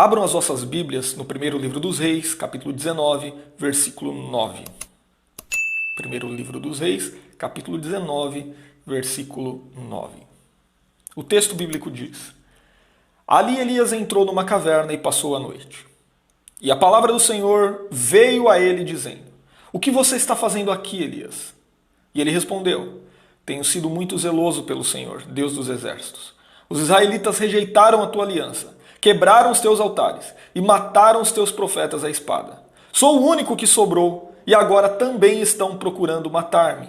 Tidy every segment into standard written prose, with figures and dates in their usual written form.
Abram as vossas Bíblias no primeiro livro dos Reis, capítulo 19, versículo 9. Primeiro livro dos Reis, capítulo 19, versículo 9. O texto bíblico diz: Ali Elias entrou numa caverna e passou a noite. E a palavra do Senhor veio a ele dizendo: O que você está fazendo aqui, Elias? E ele respondeu: Tenho sido muito zeloso pelo Senhor, Deus dos exércitos. Os israelitas rejeitaram a tua aliança, quebraram os teus altares e mataram os teus profetas à espada. Sou o único que sobrou e agora também estão procurando matar-me.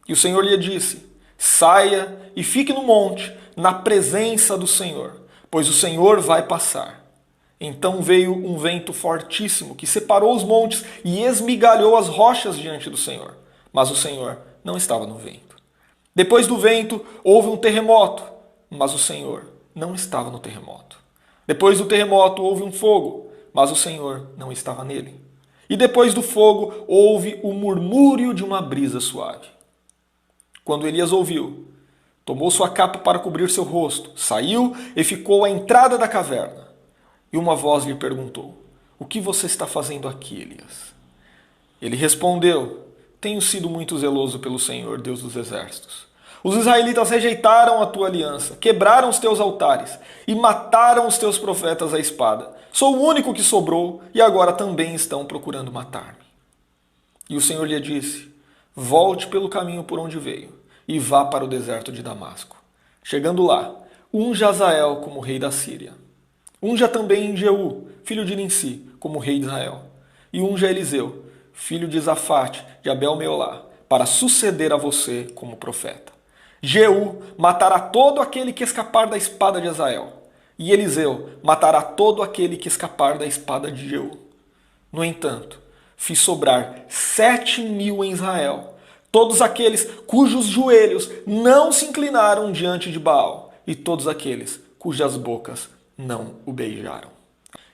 E o Senhor lhe disse: Saia e fique no monte, na presença do Senhor, pois o Senhor vai passar. Então veio um vento fortíssimo que separou os montes e esmigalhou as rochas diante do Senhor. Mas o Senhor não estava no vento. Depois do vento houve um terremoto, mas o Senhor não estava no terremoto. Depois do terremoto houve um fogo, mas o Senhor não estava nele. E depois do fogo houve o murmúrio de uma brisa suave. Quando Elias ouviu, tomou sua capa para cobrir seu rosto, saiu e ficou à entrada da caverna. E uma voz lhe perguntou: O que você está fazendo aqui, Elias? Ele respondeu: Tenho sido muito zeloso pelo Senhor, Deus dos exércitos. Os israelitas rejeitaram a tua aliança, quebraram os teus altares e mataram os teus profetas à espada. Sou o único que sobrou e agora também estão procurando matar-me. E o Senhor lhe disse: Volte pelo caminho por onde veio e vá para o deserto de Damasco. Chegando lá, unja Hazael como rei da Síria. Unja também Jeú, filho de Ninsi, como rei de Israel. E unja Eliseu, filho de Safate, de Abel-Meolá, para suceder a você como profeta. Jeú matará todo aquele que escapar da espada de Hazael, e Eliseu matará todo aquele que escapar da espada de Jeú. No entanto, fiz sobrar 7.000 em Israel, todos aqueles cujos joelhos não se inclinaram diante de Baal, e todos aqueles cujas bocas não o beijaram.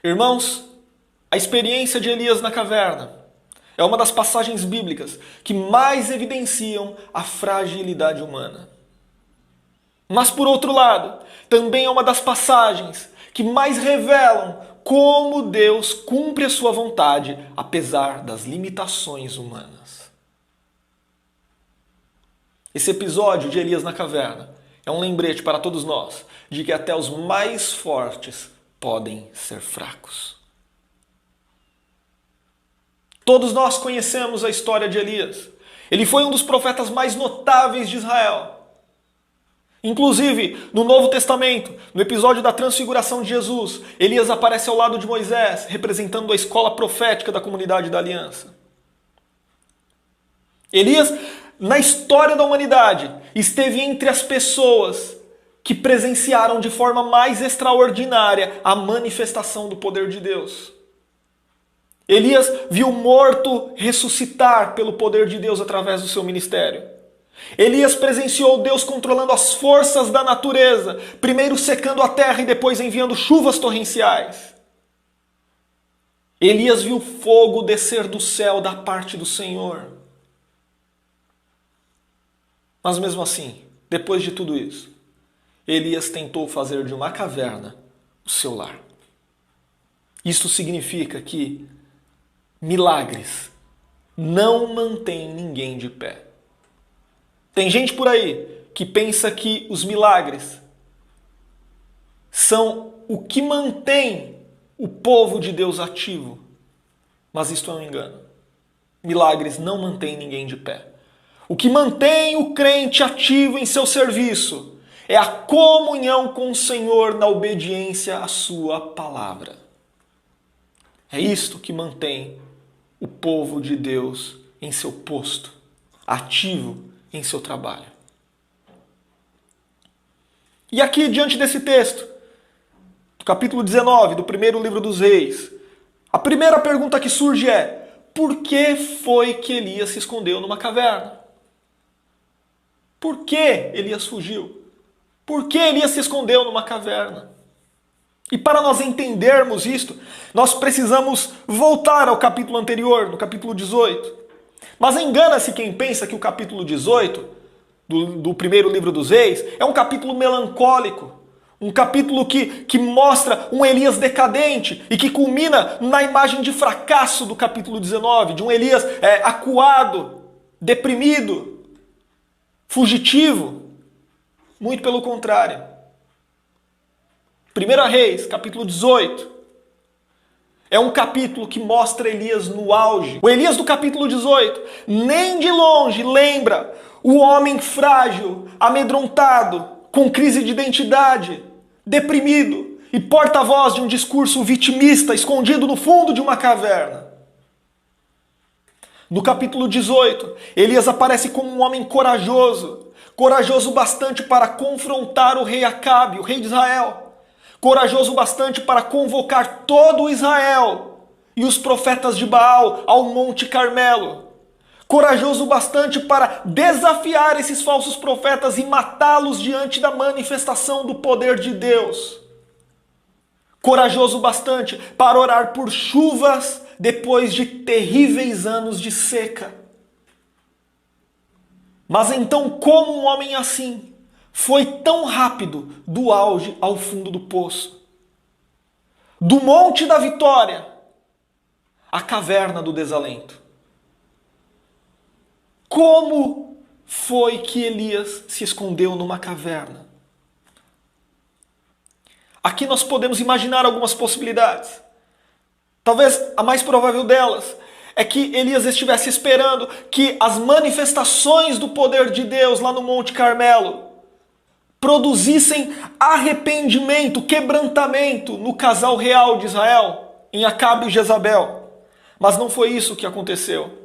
Irmãos, a experiência de Elias na caverna é uma das passagens bíblicas que mais evidenciam a fragilidade humana. Mas, por outro lado, também é uma das passagens que mais revelam como Deus cumpre a sua vontade, apesar das limitações humanas. Esse episódio de Elias na caverna é um lembrete para todos nós de que até os mais fortes podem ser fracos. Todos nós conhecemos a história de Elias. Ele foi um dos profetas mais notáveis de Israel. Inclusive, no Novo Testamento, no episódio da transfiguração de Jesus, Elias aparece ao lado de Moisés, representando a escola profética da comunidade da aliança. Elias, na história da humanidade, esteve entre as pessoas que presenciaram de forma mais extraordinária a manifestação do poder de Deus. Elias viu morto ressuscitar pelo poder de Deus através do seu ministério. Elias presenciou Deus controlando as forças da natureza, primeiro secando a terra e depois enviando chuvas torrenciais. Elias viu fogo descer do céu da parte do Senhor. Mas mesmo assim, depois de tudo isso, Elias tentou fazer de uma caverna o seu lar. Isto significa que milagres não mantêm ninguém de pé. Tem gente por aí que pensa que os milagres são o que mantém o povo de Deus ativo. Mas isto é um engano. Milagres não mantêm ninguém de pé. O que mantém o crente ativo em seu serviço é a comunhão com o Senhor na obediência à sua palavra. É isto que mantém o povo de Deus em seu posto, ativo em seu trabalho. E aqui, diante desse texto, do capítulo 19, do primeiro livro dos Reis, a primeira pergunta que surge é: por que foi que Elias se escondeu numa caverna? Por que Elias fugiu? Por que Elias se escondeu numa caverna? E para nós entendermos isto, nós precisamos voltar ao capítulo anterior, no capítulo 18. Mas engana-se quem pensa que o capítulo 18 do primeiro livro dos Reis é um capítulo melancólico, Um capítulo que mostra um Elias decadente e que culmina na imagem de fracasso do capítulo 19, de um Elias acuado, deprimido, fugitivo. Muito pelo contrário. 1 Reis, capítulo 18, é um capítulo que mostra Elias no auge. O Elias do capítulo 18 nem de longe lembra o homem frágil, amedrontado, com crise de identidade, deprimido e porta-voz de um discurso vitimista escondido no fundo de uma caverna. No capítulo 18, Elias aparece como um homem corajoso, corajoso bastante para confrontar o rei Acabe, o rei de Israel, corajoso bastante para convocar todo Israel e os profetas de Baal ao Monte Carmelo, corajoso bastante para desafiar esses falsos profetas e matá-los diante da manifestação do poder de Deus, corajoso bastante para orar por chuvas depois de terríveis anos de seca. Mas então, como um homem assim foi tão rápido do auge ao fundo do poço? Do monte da vitória à caverna do desalento. Como foi que Elias se escondeu numa caverna? Aqui nós podemos imaginar algumas possibilidades. Talvez a mais provável delas é que Elias estivesse esperando que as manifestações do poder de Deus lá no Monte Carmelo produzissem arrependimento, quebrantamento no casal real de Israel, em Acabe e Jezabel. Mas não foi isso que aconteceu.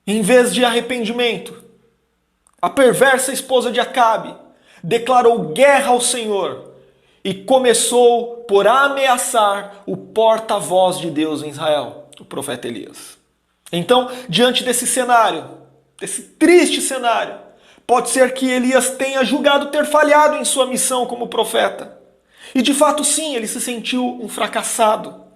Em vez de arrependimento, a perversa esposa de Acabe declarou guerra ao Senhor e começou por ameaçar o porta-voz de Deus em Israel, o profeta Elias. Então, diante desse cenário, desse triste cenário, pode ser que Elias tenha julgado ter falhado em sua missão como profeta. E de fato sim, ele se sentiu um fracassado.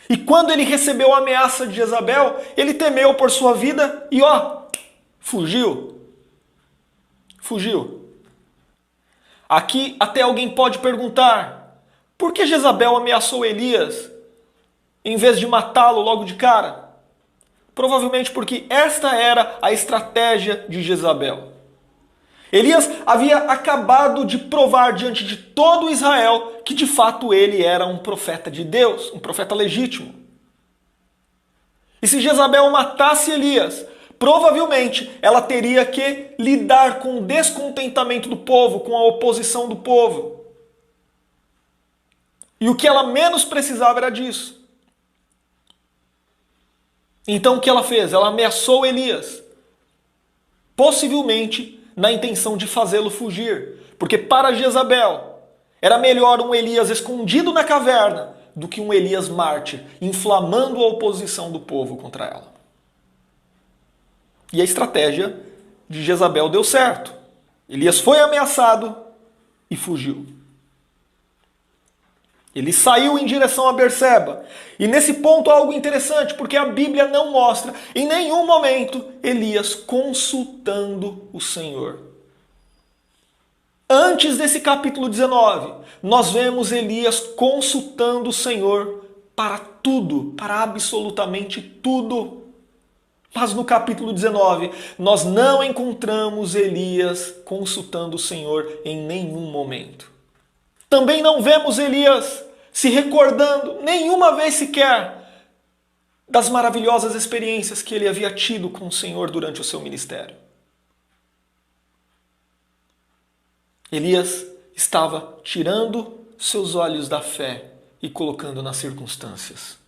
E quando ele recebeu a ameaça de Jezabel, ele temeu por sua vida e fugiu. Fugiu. Aqui até alguém pode perguntar, por que Jezabel ameaçou Elias em vez de matá-lo logo de cara? Provavelmente porque esta era a estratégia de Jezabel. Elias havia acabado de provar diante de todo Israel que de fato ele era um profeta de Deus, um profeta legítimo. E se Jezabel matasse Elias, provavelmente ela teria que lidar com o descontentamento do povo, com a oposição do povo. E o que ela menos precisava era disso. Então o que ela fez? Ela ameaçou Elias, possivelmente na intenção de fazê-lo fugir. Porque para Jezabel era melhor um Elias escondido na caverna do que um Elias mártir, inflamando a oposição do povo contra ela. E a estratégia de Jezabel deu certo. Elias foi ameaçado e fugiu. Ele saiu em direção a Berseba. E nesse ponto há algo interessante, porque a Bíblia não mostra em nenhum momento Elias consultando o Senhor. Antes desse capítulo 19, nós vemos Elias consultando o Senhor para tudo, para absolutamente tudo. Mas no capítulo 19, nós não encontramos Elias consultando o Senhor em nenhum momento. Também não vemos Elias se recordando nenhuma vez sequer das maravilhosas experiências que ele havia tido com o Senhor durante o seu ministério. Elias estava tirando seus olhos da fé e colocando nas circunstâncias.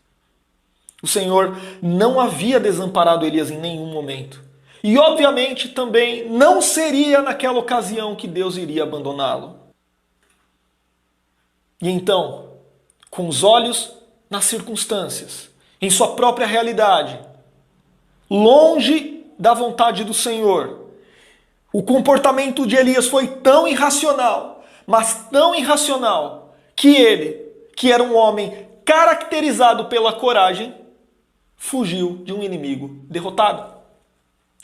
O Senhor não havia desamparado Elias em nenhum momento. E obviamente também não seria naquela ocasião que Deus iria abandoná-lo. E então, com os olhos nas circunstâncias, em sua própria realidade, longe da vontade do Senhor, o comportamento de Elias foi tão irracional, mas tão irracional, que ele, que era um homem caracterizado pela coragem, fugiu de um inimigo derrotado.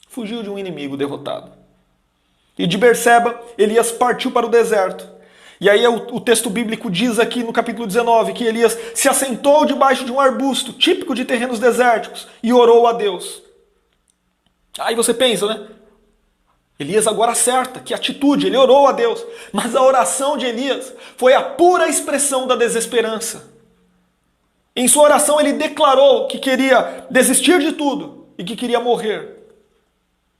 Fugiu de um inimigo derrotado. E de Berseba, Elias partiu para o deserto. E aí o texto bíblico diz aqui no capítulo 19 que Elias se assentou debaixo de um arbusto, típico de terrenos desérticos, e orou a Deus. Aí você pensa, né? Elias agora acerta, que atitude, ele orou a Deus. Mas a oração de Elias foi a pura expressão da desesperança. Em sua oração ele declarou que queria desistir de tudo e que queria morrer.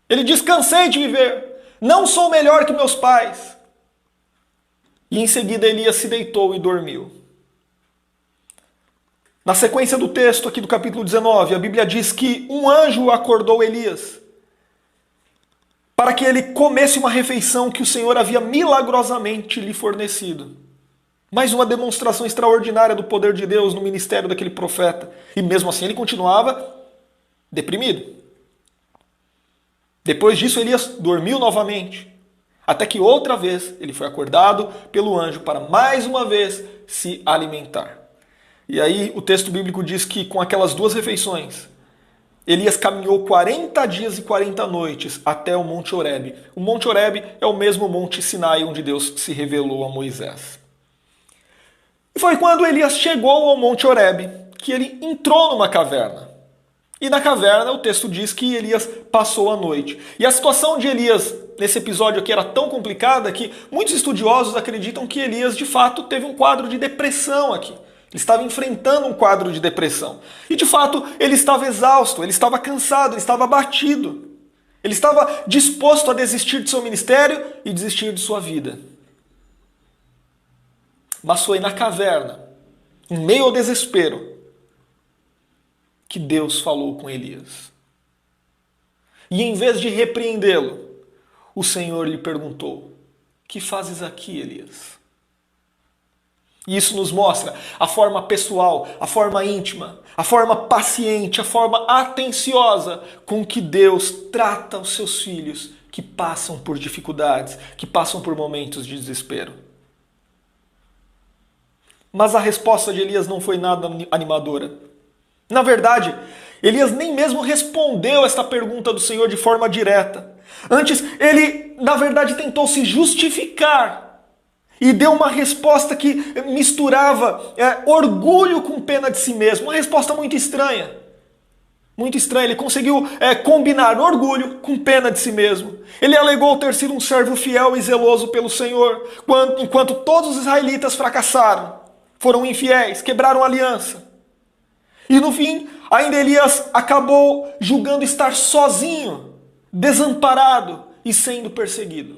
Ele diz: cansei de viver, não sou melhor que meus pais. E em seguida Elias se deitou e dormiu. Na sequência do texto aqui do capítulo 19, a Bíblia diz que um anjo acordou Elias para que ele comesse uma refeição que o Senhor havia milagrosamente lhe fornecido. Mais uma demonstração extraordinária do poder de Deus no ministério daquele profeta. E mesmo assim ele continuava deprimido. Depois disso Elias dormiu novamente, até que outra vez ele foi acordado pelo anjo para mais uma vez se alimentar. E aí o texto bíblico diz que com aquelas duas refeições, Elias caminhou 40 dias e 40 noites até o Monte Horebe. O Monte Horebe é o mesmo Monte Sinai onde Deus se revelou a Moisés. E foi quando Elias chegou ao Monte Horebe que ele entrou numa caverna. E na caverna o texto diz que Elias passou a noite. E a situação de Elias nesse episódio aqui era tão complicada que muitos estudiosos acreditam que Elias de fato teve um quadro de depressão aqui. Ele estava enfrentando um quadro de depressão. E de fato ele estava exausto, ele estava cansado, ele estava abatido. Ele estava disposto a desistir de seu ministério e desistir de sua vida. Mas foi na caverna, em meio ao desespero, que Deus falou com Elias. E em vez de repreendê-lo, o Senhor lhe perguntou: que fazes aqui, Elias? E isso nos mostra a forma pessoal, a forma íntima, a forma paciente, a forma atenciosa com que Deus trata os seus filhos que passam por dificuldades, que passam por momentos de desespero. Mas a resposta de Elias não foi nada animadora. Na verdade, Elias nem mesmo respondeu esta pergunta do Senhor de forma direta. Antes, ele, na verdade, tentou se justificar e deu uma resposta que misturava orgulho com pena de si mesmo. Uma resposta muito estranha. Muito estranha. Ele conseguiu combinar orgulho com pena de si mesmo. Ele alegou ter sido um servo fiel e zeloso pelo Senhor, enquanto todos os israelitas fracassaram, foram infiéis, quebraram a aliança. E no fim, ainda Elias acabou julgando estar sozinho, desamparado e sendo perseguido.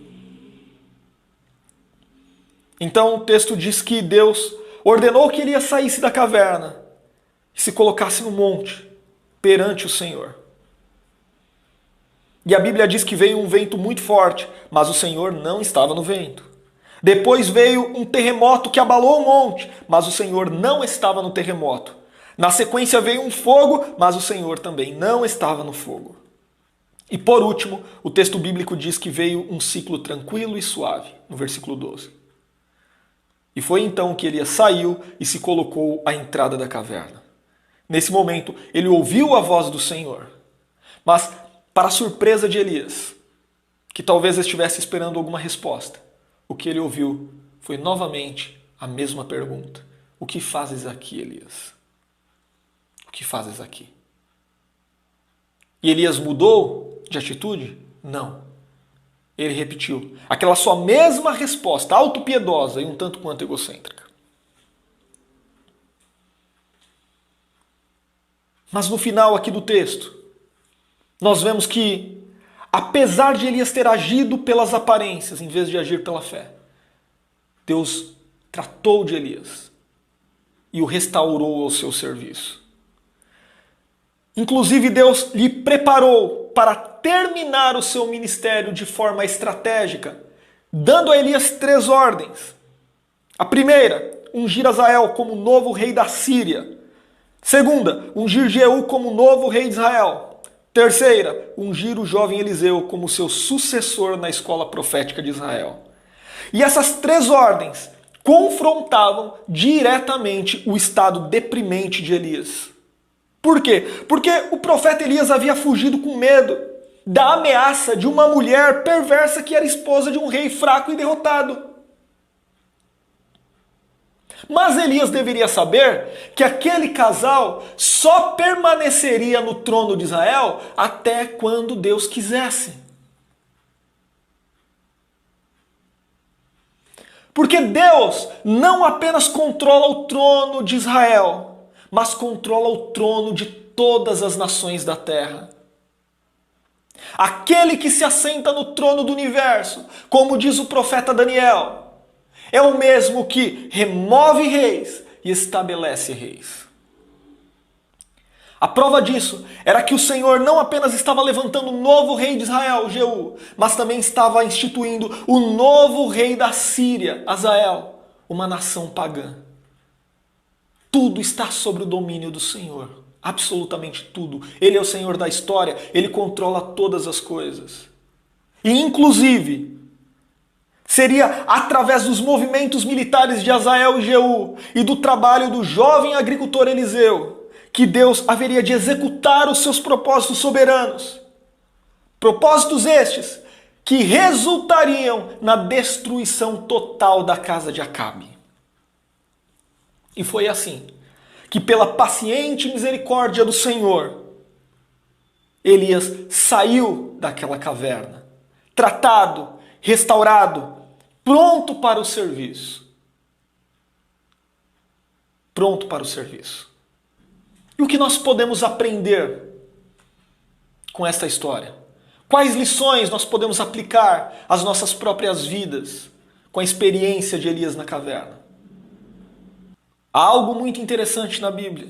Então o texto diz que Deus ordenou que Elias saísse da caverna e se colocasse no monte, perante o Senhor. E a Bíblia diz que veio um vento muito forte, mas o Senhor não estava no vento. Depois veio um terremoto que abalou o monte, mas o Senhor não estava no terremoto. Na sequência veio um fogo, mas o Senhor também não estava no fogo. E por último, o texto bíblico diz que veio um ciclo tranquilo e suave, no versículo 12. E foi então que Elias saiu e se colocou à entrada da caverna. Nesse momento, ele ouviu a voz do Senhor. Mas, para a surpresa de Elias, que talvez estivesse esperando alguma resposta, o que ele ouviu foi novamente a mesma pergunta: o que fazes aqui, Elias? O que fazes aqui? E Elias mudou de atitude? Não. Ele repetiu aquela sua mesma resposta, autopiedosa e um tanto quanto egocêntrica. Mas no final aqui do texto, nós vemos que, apesar de Elias ter agido pelas aparências em vez de agir pela fé, Deus tratou de Elias e o restaurou ao seu serviço. Inclusive, Deus lhe preparou para terminar o seu ministério de forma estratégica, dando a Elias 3 ordens. A primeira, ungir Azael como novo rei da Síria. Segunda, ungir Jeú como novo rei de Israel. Terceira, ungir o jovem Eliseu como seu sucessor na escola profética de Israel. E essas 3 ordens confrontavam diretamente o estado deprimente de Elias. Por quê? Porque o profeta Elias havia fugido com medo da ameaça de uma mulher perversa que era esposa de um rei fraco e derrotado. Mas Elias deveria saber que aquele casal só permaneceria no trono de Israel até quando Deus quisesse. Porque Deus não apenas controla o trono de Israel, mas controla o trono de todas as nações da terra. Aquele que se assenta no trono do universo, como diz o profeta Daniel, é o mesmo que remove reis e estabelece reis. A prova disso era que o Senhor não apenas estava levantando um novo rei de Israel, Jeú, mas também estava instituindo o novo rei da Síria, Azael, uma nação pagã. Tudo está sob o domínio do Senhor. Absolutamente tudo. Ele é o Senhor da história, ele controla todas as coisas. E inclusive, seria através dos movimentos militares de Azael e Jeú e do trabalho do jovem agricultor Eliseu que Deus haveria de executar os seus propósitos soberanos. Propósitos estes que resultariam na destruição total da casa de Acabe. E foi assim que, pela paciente misericórdia do Senhor, Elias saiu daquela caverna, tratado, restaurado, pronto para o serviço. Pronto para o serviço. E o que nós podemos aprender com esta história? Quais lições nós podemos aplicar às nossas próprias vidas com a experiência de Elias na caverna? Há algo muito interessante na Bíblia.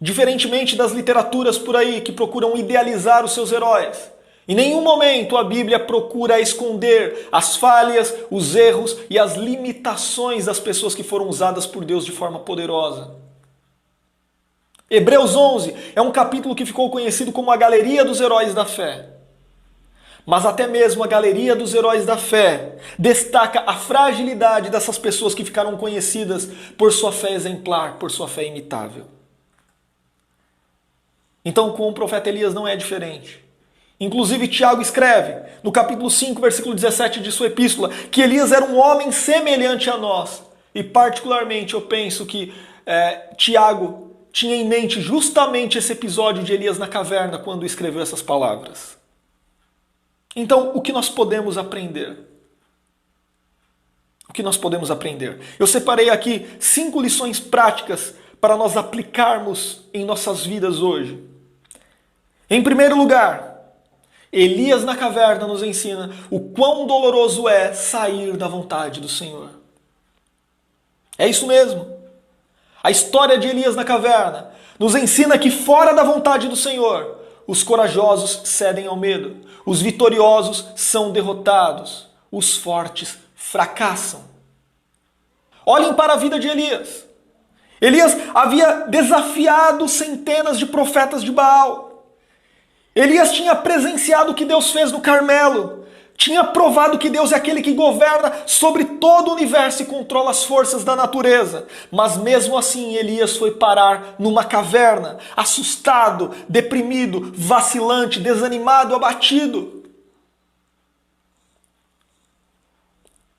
Diferentemente das literaturas por aí que procuram idealizar os seus heróis, em nenhum momento a Bíblia procura esconder as falhas, os erros e as limitações das pessoas que foram usadas por Deus de forma poderosa. Hebreus 11 é um capítulo que ficou conhecido como a Galeria dos Heróis da Fé. Mas até mesmo a Galeria dos Heróis da Fé destaca a fragilidade dessas pessoas que ficaram conhecidas por sua fé exemplar, por sua fé imitável. Então, com o profeta Elias não é diferente. Inclusive, Tiago escreve, no capítulo 5, versículo 17 de sua epístola, que Elias era um homem semelhante a nós. E particularmente eu penso que Tiago tinha em mente justamente esse episódio de Elias na caverna quando escreveu essas palavras. Então, o que nós podemos aprender? O que nós podemos aprender? Eu separei aqui 5 lições práticas para nós aplicarmos em nossas vidas hoje. Em primeiro lugar, Elias na caverna nos ensina o quão doloroso é sair da vontade do Senhor. É isso mesmo. A história de Elias na caverna nos ensina que fora da vontade do Senhor, os corajosos cedem ao medo, os vitoriosos são derrotados, os fortes fracassam. Olhem para a vida de Elias. Elias havia desafiado centenas de profetas de Baal. Elias tinha presenciado o que Deus fez no Carmelo. Tinha provado que Deus é aquele que governa sobre todo o universo e controla as forças da natureza. Mas mesmo assim Elias foi parar numa caverna, assustado, deprimido, vacilante, desanimado, abatido.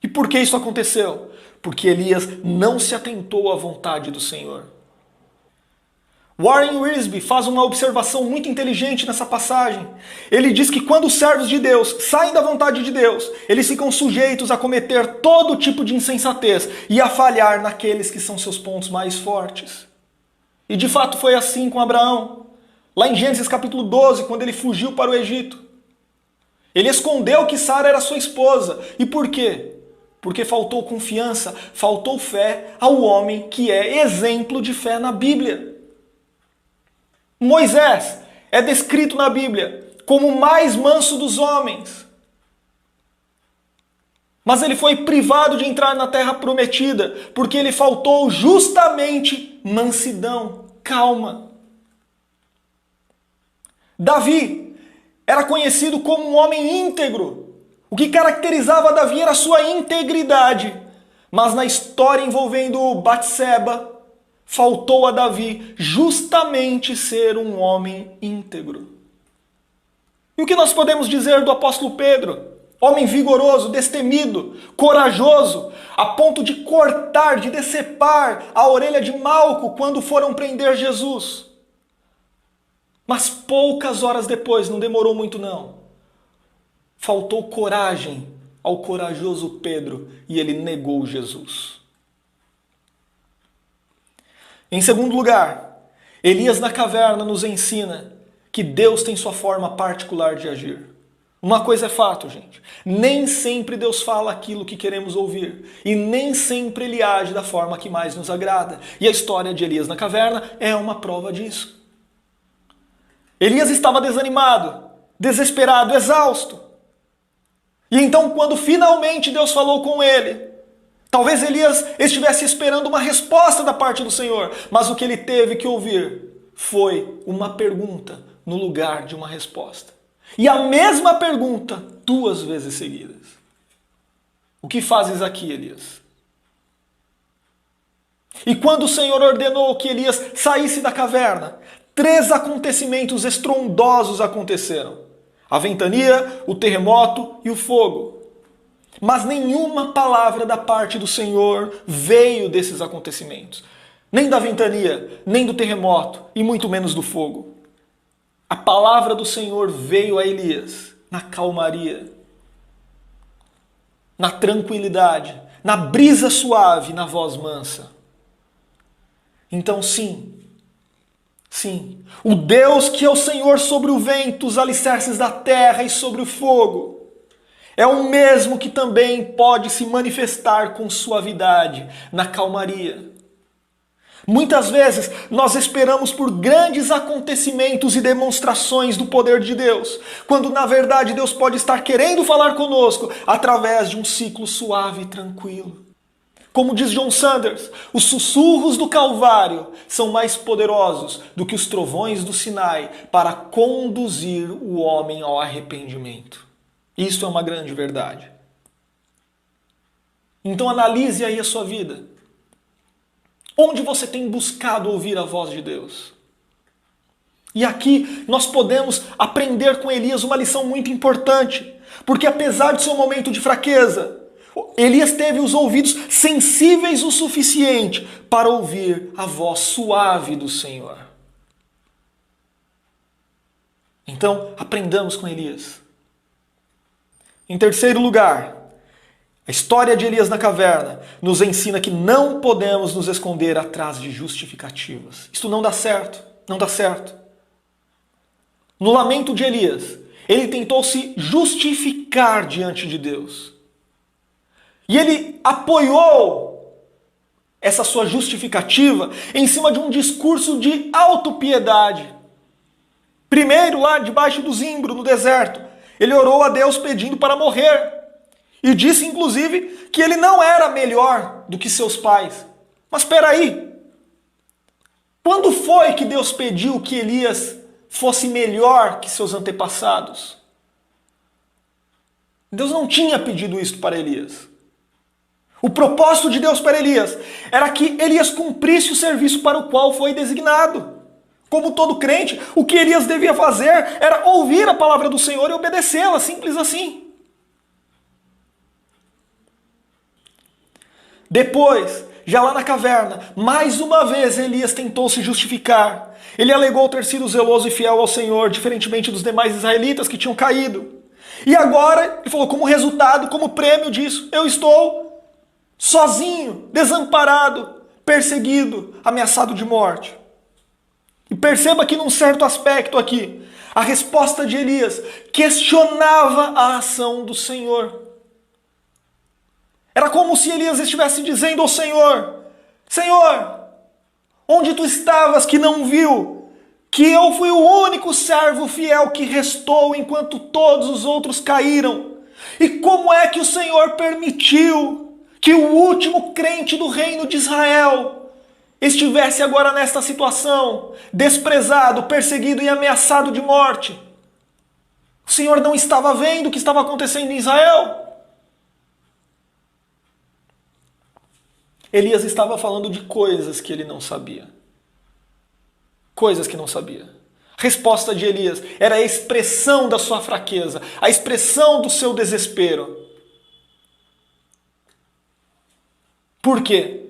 E por que isso aconteceu? Porque Elias não se atentou à vontade do Senhor. Warren Wiersbe faz uma observação muito inteligente nessa passagem. Ele diz que quando os servos de Deus saem da vontade de Deus, eles ficam sujeitos a cometer todo tipo de insensatez e a falhar naqueles que são seus pontos mais fortes. E de fato foi assim com Abraão. Lá em Gênesis capítulo 12, quando ele fugiu para o Egito. Ele escondeu que Sara era sua esposa. E por quê? Porque faltou confiança, faltou fé ao homem que é exemplo de fé na Bíblia. Moisés é descrito na Bíblia como o mais manso dos homens. Mas ele foi privado de entrar na terra prometida, porque ele faltou justamente mansidão, calma. Davi era conhecido como um homem íntegro. O que caracterizava Davi era a sua integridade. Mas na história envolvendo Batseba, faltou a Davi justamente ser um homem íntegro. E E o que nós podemos dizer do apóstolo Pedro? Homem vigoroso, destemido, corajoso, a ponto de cortar, de decepar a orelha de Malco quando foram prender Jesus. Mas poucas horas depois, não demorou muito não, faltou coragem ao corajoso Pedro e ele negou Jesus. Em segundo lugar, Elias na caverna nos ensina que Deus tem sua forma particular de agir. Uma coisa é fato, gente. Nem sempre Deus fala aquilo que queremos ouvir. E nem sempre Ele age da forma que mais nos agrada. E a história de Elias na caverna é uma prova disso. Elias estava desanimado, desesperado, exausto. E então, quando finalmente Deus falou com ele, talvez Elias estivesse esperando uma resposta da parte do Senhor, mas o que ele teve que ouvir foi uma pergunta no lugar de uma resposta. E a mesma pergunta 2 vezes seguidas. O que fazes aqui, Elias? E quando o Senhor ordenou que Elias saísse da caverna, 3 acontecimentos estrondosos aconteceram. A ventania, o terremoto e o fogo. Mas nenhuma palavra da parte do Senhor veio desses acontecimentos. Nem da ventania, nem do terremoto e muito menos do fogo. A palavra do Senhor veio a Elias na calmaria, na tranquilidade, na brisa suave, na voz mansa. Então sim, o Deus que é o Senhor sobre o vento, os alicerces da terra e sobre o fogo, é o mesmo que também pode se manifestar com suavidade na calmaria. Muitas vezes nós esperamos por grandes acontecimentos e demonstrações do poder de Deus, quando na verdade Deus pode estar querendo falar conosco através de um ciclo suave e tranquilo. Como diz John Sanders, os sussurros do Calvário são mais poderosos do que os trovões do Sinai para conduzir o homem ao arrependimento. Isso é uma grande verdade. Então analise aí a sua vida. Onde você tem buscado ouvir a voz de Deus? E aqui nós podemos aprender com Elias uma lição muito importante, porque apesar do seu momento de fraqueza, Elias teve os ouvidos sensíveis o suficiente para ouvir a voz suave do Senhor. Então, aprendamos com Elias. Em terceiro lugar, a história de Elias na caverna nos ensina que não podemos nos esconder atrás de justificativas. Isso não dá certo, não dá certo. No lamento de Elias, ele tentou se justificar diante de Deus. E ele apoiou essa sua justificativa em cima de um discurso de autopiedade. Primeiro, lá debaixo do zimbro, no deserto, ele orou a Deus pedindo para morrer. E disse, inclusive, que ele não era melhor do que seus pais. Mas espera aí. Quando foi que Deus pediu que Elias fosse melhor que seus antepassados? Deus não tinha pedido isso para Elias. O propósito de Deus para Elias era que Elias cumprisse o serviço para o qual foi designado. Como todo crente, o que Elias devia fazer era ouvir a palavra do Senhor e obedecê-la, simples assim. Depois, já lá na caverna, mais uma vez Elias tentou se justificar. Ele alegou ter sido zeloso e fiel ao Senhor, diferentemente dos demais israelitas que tinham caído. E agora, ele falou, como resultado, como prêmio disso, eu estou sozinho, desamparado, perseguido, ameaçado de morte. E perceba que num certo aspecto aqui, a resposta de Elias questionava a ação do Senhor. Era como se Elias estivesse dizendo ao Senhor, Senhor, onde tu estavas que não viu que eu fui o único servo fiel que restou enquanto todos os outros caíram? E como é que o Senhor permitiu que o último crente do reino de Israel estivesse agora nesta situação, desprezado, perseguido e ameaçado de morte? O Senhor não estava vendo o que estava acontecendo em Israel? Elias estava falando de coisas que ele não sabia. Coisas que não sabia. A resposta de Elias era a expressão da sua fraqueza, a expressão do seu desespero. Por quê?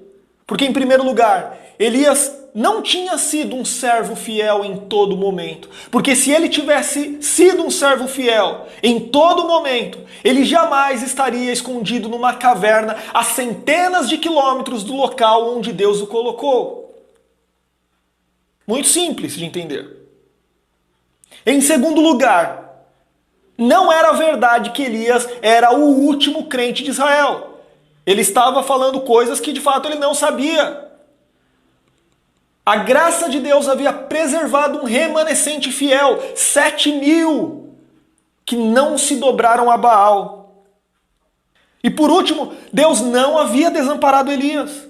Porque, em primeiro lugar, Elias não tinha sido um servo fiel em todo momento. Porque se ele tivesse sido um servo fiel em todo momento, ele jamais estaria escondido numa caverna a centenas de quilômetros do local onde Deus o colocou. Muito simples de entender. Em segundo lugar, não era verdade que Elias era o último crente de Israel. Ele estava falando coisas que de fato ele não sabia. A graça de Deus havia preservado um remanescente fiel, 7.000, que não se dobraram a Baal. E por último, Deus não havia desamparado Elias.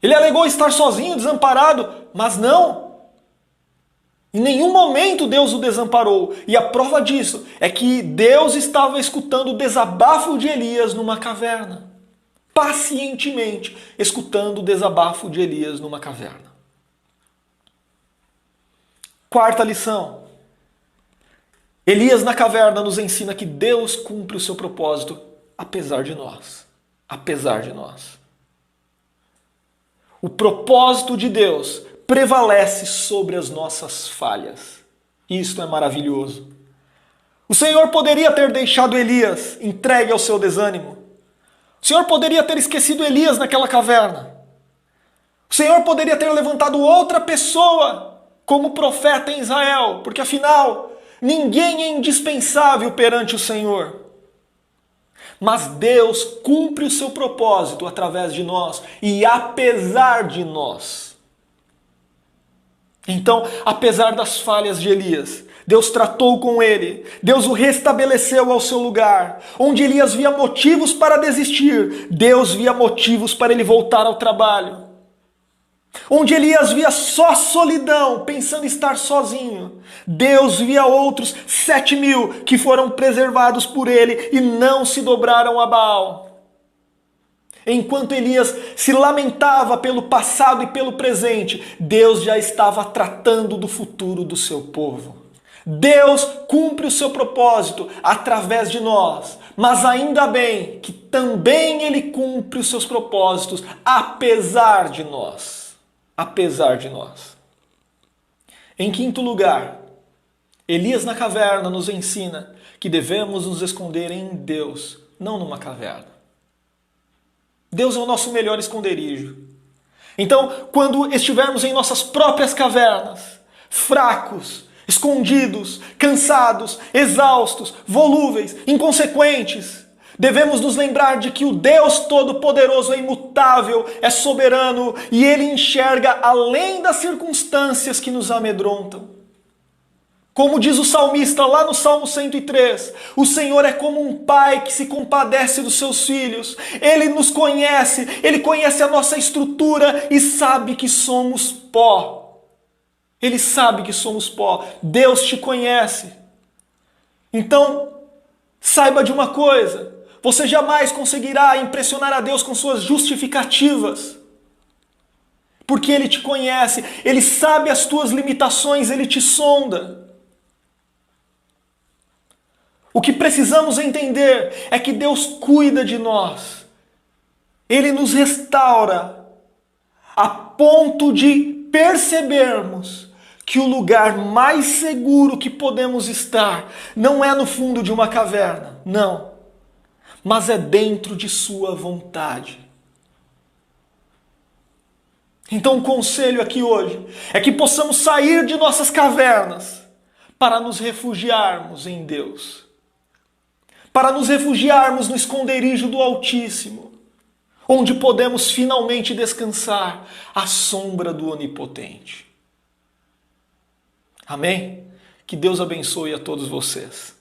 Ele alegou estar sozinho, desamparado, mas não. Em nenhum momento Deus o desamparou. E a prova disso é que Deus estava escutando o desabafo de Elias numa caverna. Pacientemente escutando o desabafo de Elias numa caverna. Quarta lição. Elias na caverna nos ensina que Deus cumpre o seu propósito apesar de nós. Apesar de nós. O propósito de Deus prevalece sobre as nossas falhas. Isto é maravilhoso. O Senhor poderia ter deixado Elias entregue ao seu desânimo. O Senhor poderia ter esquecido Elias naquela caverna. O Senhor poderia ter levantado outra pessoa como profeta em Israel, porque afinal, ninguém é indispensável perante o Senhor. Mas Deus cumpre o seu propósito através de nós e apesar de nós. Então, apesar das falhas de Elias, Deus tratou com ele, Deus o restabeleceu ao seu lugar. Onde Elias via motivos para desistir, Deus via motivos para ele voltar ao trabalho. Onde Elias via só solidão, pensando estar sozinho, Deus via outros 7.000 que foram preservados por ele e não se dobraram a Baal. Enquanto Elias se lamentava pelo passado e pelo presente, Deus já estava tratando do futuro do seu povo. Deus cumpre o seu propósito através de nós, mas ainda bem que também Ele cumpre os seus propósitos apesar de nós. Apesar de nós. Em quinto lugar, Elias na caverna nos ensina que devemos nos esconder em Deus, não numa caverna. Deus é o nosso melhor esconderijo. Então, quando estivermos em nossas próprias cavernas, fracos, escondidos, cansados, exaustos, volúveis, inconsequentes, devemos nos lembrar de que o Deus Todo-Poderoso é imutável, é soberano e Ele enxerga além das circunstâncias que nos amedrontam. Como diz o salmista lá no Salmo 103, o Senhor é como um pai que se compadece dos seus filhos. Ele nos conhece, Ele conhece a nossa estrutura e sabe que somos pó. Ele sabe que somos pó. Deus te conhece. Então, saiba de uma coisa. Você jamais conseguirá impressionar a Deus com suas justificativas. Porque Ele te conhece, Ele sabe as tuas limitações, Ele te sonda. O que precisamos entender é que Deus cuida de nós. Ele nos restaura a ponto de percebermos que o lugar mais seguro que podemos estar não é no fundo de uma caverna, não, mas é dentro de sua vontade. Então o conselho aqui hoje é que possamos sair de nossas cavernas para nos refugiarmos em Deus. Para nos refugiarmos no esconderijo do Altíssimo, onde podemos finalmente descansar à sombra do Onipotente. Amém? Que Deus abençoe a todos vocês.